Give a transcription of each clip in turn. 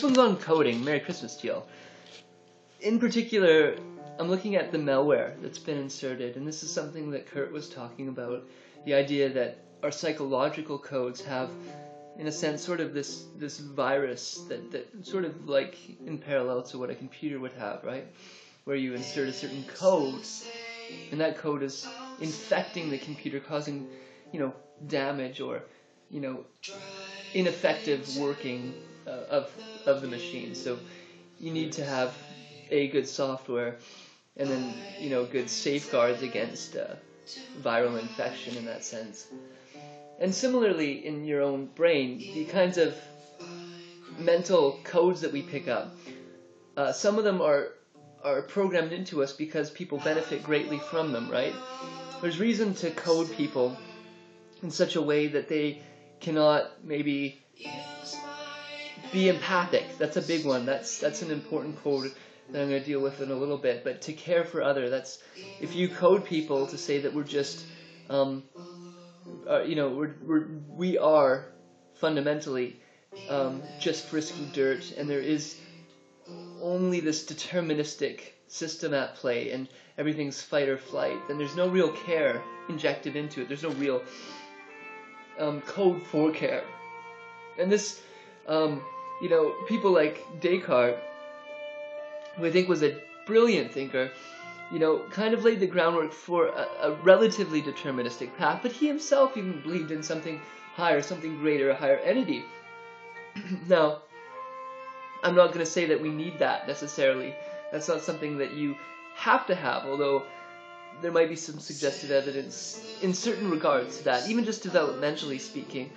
one's on coding. Merry Christmas to y'all. In particular, I'm looking at the malware that's been inserted, and this is something that Kurt was talking about, the idea that our psychological codes have, in a sense, sort of this virus that sort of like in parallel to what a computer would have, right? Where you insert a certain code, and that code is infecting the computer, causing, damage or, ineffective working of the machine. So you need to have good software, and then good safeguards against viral infection in that sense. And similarly, in your own brain, the kinds of mental codes that we pick up, some of them are programmed into us because people benefit greatly from them, right? There's reason to code people in such a way that they cannot maybe be empathic. That's a big one. That's an important code that I'm going to deal with in a little bit. But to care for other, that's if you code people to say that we're just, we are fundamentally just frisky dirt, and there is only this deterministic system at play, and everything's fight or flight, then there's no real care injected into it. There's no real code for care. And this, people like Descartes, who I think was a brilliant thinker, kind of laid the groundwork for a relatively deterministic path, but he himself even believed in something higher, something greater, a higher entity. Now, I'm not going to say that we need that necessarily. That's not something that you have to have, although there might be some suggested evidence in certain regards to that. Even just developmentally speaking,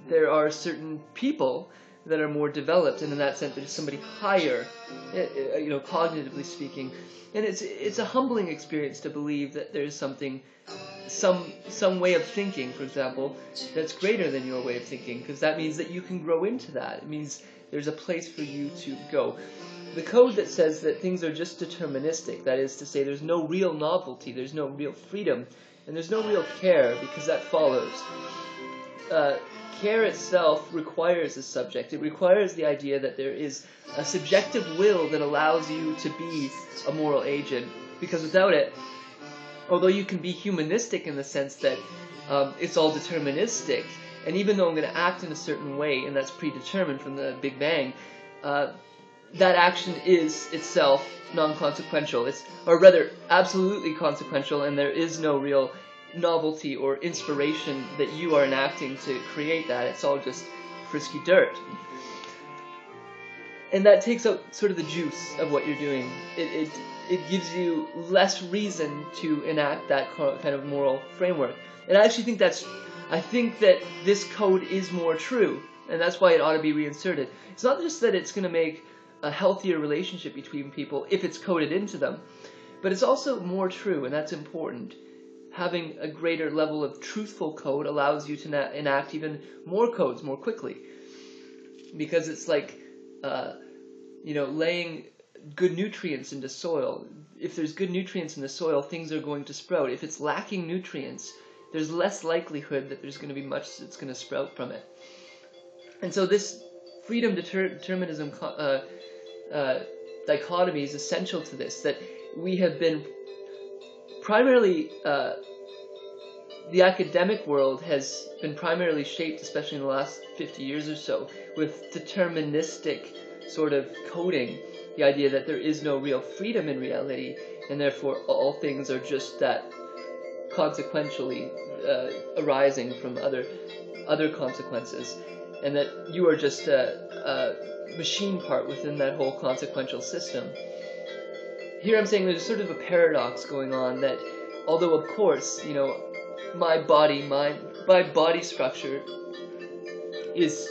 there are certain people that are more developed, and in that sense there's somebody higher, cognitively speaking. And it's a humbling experience to believe that there's something, some way of thinking, for example, that's greater than your way of thinking, because that means that you can grow into that. It means there's a place for you to go. The code that says that things are just deterministic, that is to say there's no real novelty, there's no real freedom, and there's no real care, because that follows. Care itself requires a subject. It requires the idea that there is a subjective will that allows you to be a moral agent, because without it, although you can be humanistic in the sense that it's all deterministic, and even though I'm going to act in a certain way, and that's predetermined from the Big Bang, that action is itself non-consequential. Or rather, absolutely consequential, and there is no real novelty or inspiration that you are enacting to create that. It's all just frisky dirt. And that takes out sort of the juice of what you're doing. It gives you less reason to enact that kind of moral framework. And I actually think I think that this code is more true, and that's why it ought to be reinserted. It's not just that it's going to make a healthier relationship between people if it's coded into them, but it's also more true, and that's important. Having a greater level of truthful code allows you to enact even more codes more quickly, because it's like, laying good nutrients into soil. If there's good nutrients in the soil, things are going to sprout. If it's lacking nutrients, there's less likelihood that there's going to be much that's going to sprout from it. And so this freedom determinism dichotomy is essential to this, that we have been primarily, the academic world has been primarily shaped, especially in the last 50 years or so, with deterministic sort of coding, the idea that there is no real freedom in reality, and therefore all things are just that consequentially arising from other consequences, and that you are just a machine part within that whole consequential system. Here I'm saying there's sort of a paradox going on, that although of course, my body structure is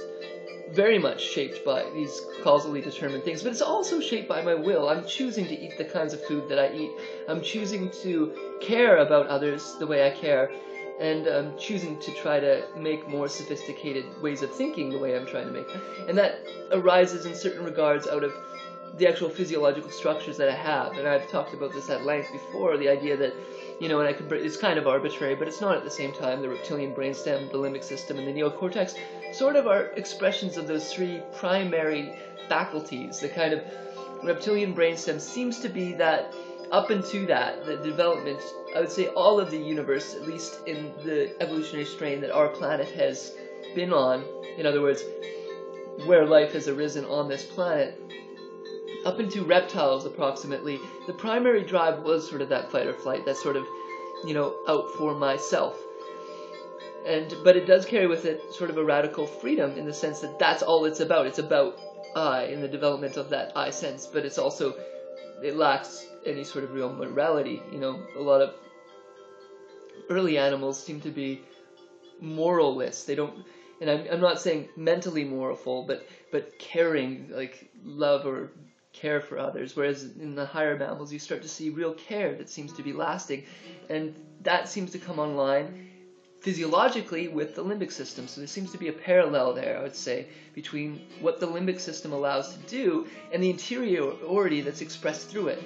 very much shaped by these causally determined things, but it's also shaped by my will. I'm choosing to eat the kinds of food that I eat. I'm choosing to care about others the way I care, and I'm choosing to try to make more sophisticated ways of thinking the way I'm trying to make. And that arises in certain regards out of the actual physiological structures that I have. And I've talked about this at length before, the idea that, it's kind of arbitrary, but it's not at the same time. The reptilian brainstem, the limbic system, and the neocortex sort of are expressions of those three primary faculties. The kind of reptilian brainstem seems to be that up into that, the development, I would say all of the universe, at least in the evolutionary strain that our planet has been on, in other words, where life has arisen on this planet, up into reptiles approximately, the primary drive was sort of that fight or flight, that sort of, out for myself. But it does carry with it sort of a radical freedom in the sense that that's all it's about. It's about I in the development of that I sense, but it lacks any sort of real morality. A lot of early animals seem to be moralless. They don't, and I'm not saying mentally moralful, but caring, like love or care for others, whereas in the higher mammals you start to see real care that seems to be lasting, and that seems to come online physiologically with the limbic system. So there seems to be a parallel there, I would say, between what the limbic system allows to do and the interiority that's expressed through it.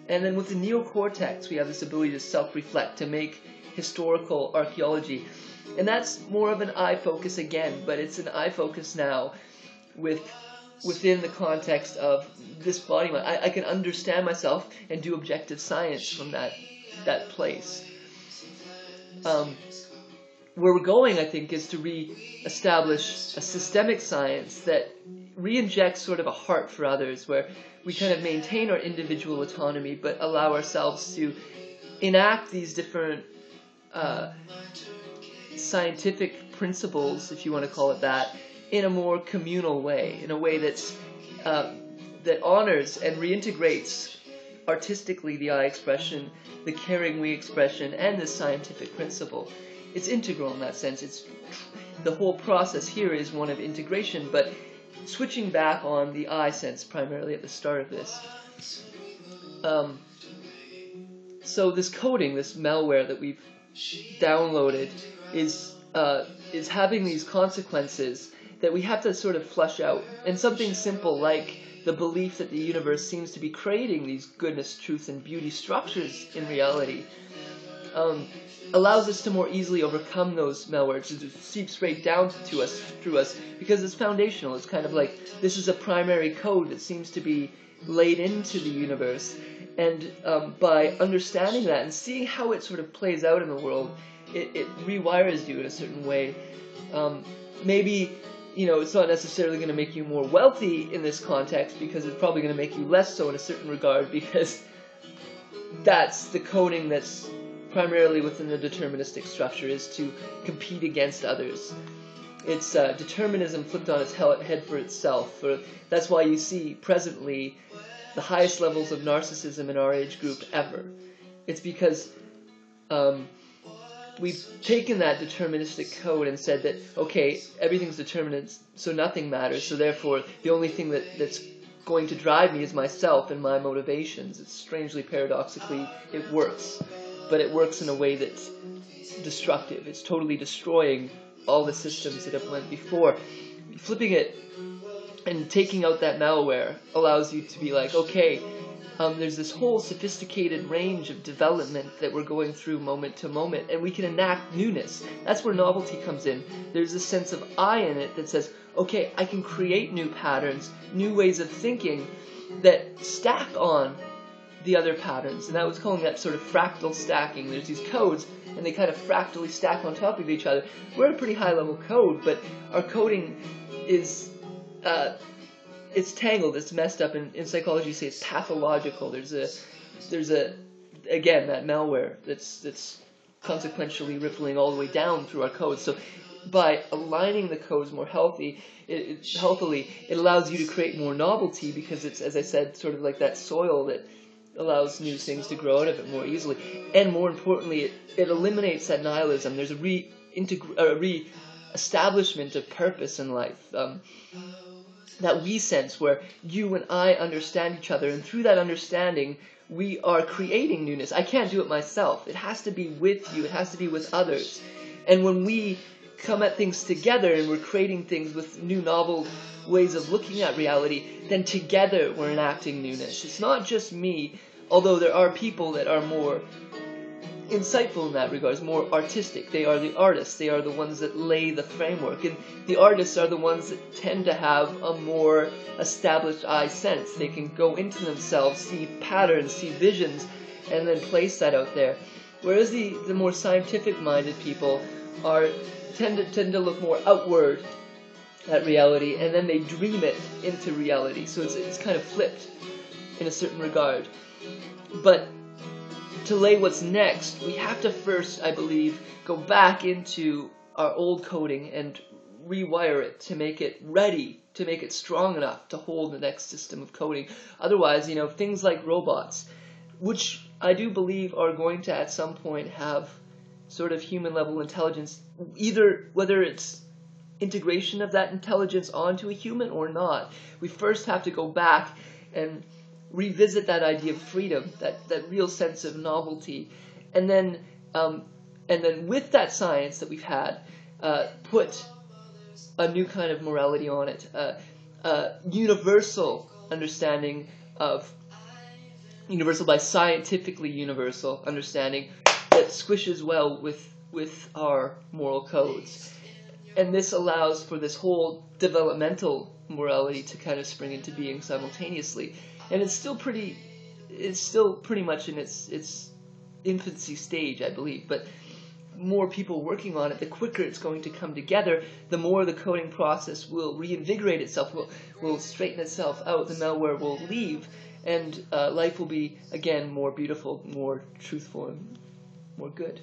And then with the neocortex, we have this ability to self-reflect, to make historical archaeology. And that's more of an I focus again, but it's an I focus now within the context of this body mind. I can understand myself and do objective science from that place. Where we're going, I think, is to re-establish a systemic science that re-injects sort of a heart for others, where we kind of maintain our individual autonomy, but allow ourselves to enact these different scientific principles, if you want to call it that, in a more communal way, in a way that honors and reintegrates artistically the I expression, the caring we expression, and the scientific principle. It's integral in that sense. The whole process here is one of integration, but switching back on the I sense primarily at the start of this. So this coding, this malware that we've downloaded, is having these consequences that we have to sort of flush out. And something simple like the belief that the universe seems to be creating these goodness, truth, and beauty structures in reality allows us to more easily overcome those malwares. To seep straight down to us, through us, because it's foundational. It's kind of like this is a primary code that seems to be laid into the universe. And by understanding that and seeing how it sort of plays out in the world, it rewires you in a certain way. Maybe, it's not necessarily going to make you more wealthy in this context, because it's probably going to make you less so in a certain regard, because that's the coding that's primarily within the deterministic structure, is to compete against others. It's determinism flipped on its head for itself. That's why you see presently the highest levels of narcissism in our age group ever. It's because we've taken that deterministic code and said that, okay, everything's determinate, so nothing matters, so therefore the only thing that's going to drive me is myself and my motivations. It's strangely, paradoxically, it works. But it works in a way that's destructive. It's totally destroying all the systems that have went before. Flipping it and taking out that malware allows you to be like, okay, there's this whole sophisticated range of development that we're going through moment to moment, and we can enact newness. That's where novelty comes in. There's a sense of I in it that says, okay, I can create new patterns, new ways of thinking that stack on the other patterns, and I was calling that sort of fractal stacking. There's these codes, and they kind of fractally stack on top of each other. We're at a pretty high level code, but our coding is it's tangled, it's messed up, and in psychology you say it's pathological. There's a again, that malware that's consequentially rippling all the way down through our codes. So by aligning the codes more healthily, it allows you to create more novelty, because it's, as I said, sort of like that soil that allows new things to grow out of it more easily. And more importantly, it eliminates that nihilism. There's a re-establishment of purpose in life. That we sense where you and I understand each other, and through that understanding, we are creating newness. I can't do it myself. It has to be with you. It has to be with others. And when we come at things together and we're creating things with new novel ways of looking at reality, then together we're enacting newness. It's not just me, although there are people that are more insightful in that regard, more artistic. They are the artists. They are the ones that lay the framework. And the artists are the ones that tend to have a more established eye sense. They can go into themselves, see patterns, see visions, and then place that out there. Whereas the more scientific-minded people tend to look more outward at reality, and then they dream it into reality. So it's kind of flipped in a certain regard. But to lay what's next, we have to first, I believe, go back into our old coding and rewire it to make it ready, to make it strong enough to hold the next system of coding. Otherwise, things like robots, which I do believe are going to at some point have sort of human level intelligence, either whether it's integration of that intelligence onto a human or not. We first have to go back and revisit that idea of freedom, that real sense of novelty, and then with that science that we've had, put a new kind of morality on it, universal understanding of universal by scientifically universal understanding that squishes well with our moral codes. And this allows for this whole developmental morality to kind of spring into being simultaneously. And it's still pretty much in its infancy stage, I believe. But more people working on it, the quicker it's going to come together, the more the coding process will reinvigorate itself, will straighten itself out, the malware will leave, and life will be, again, more beautiful, more truthful, and more good.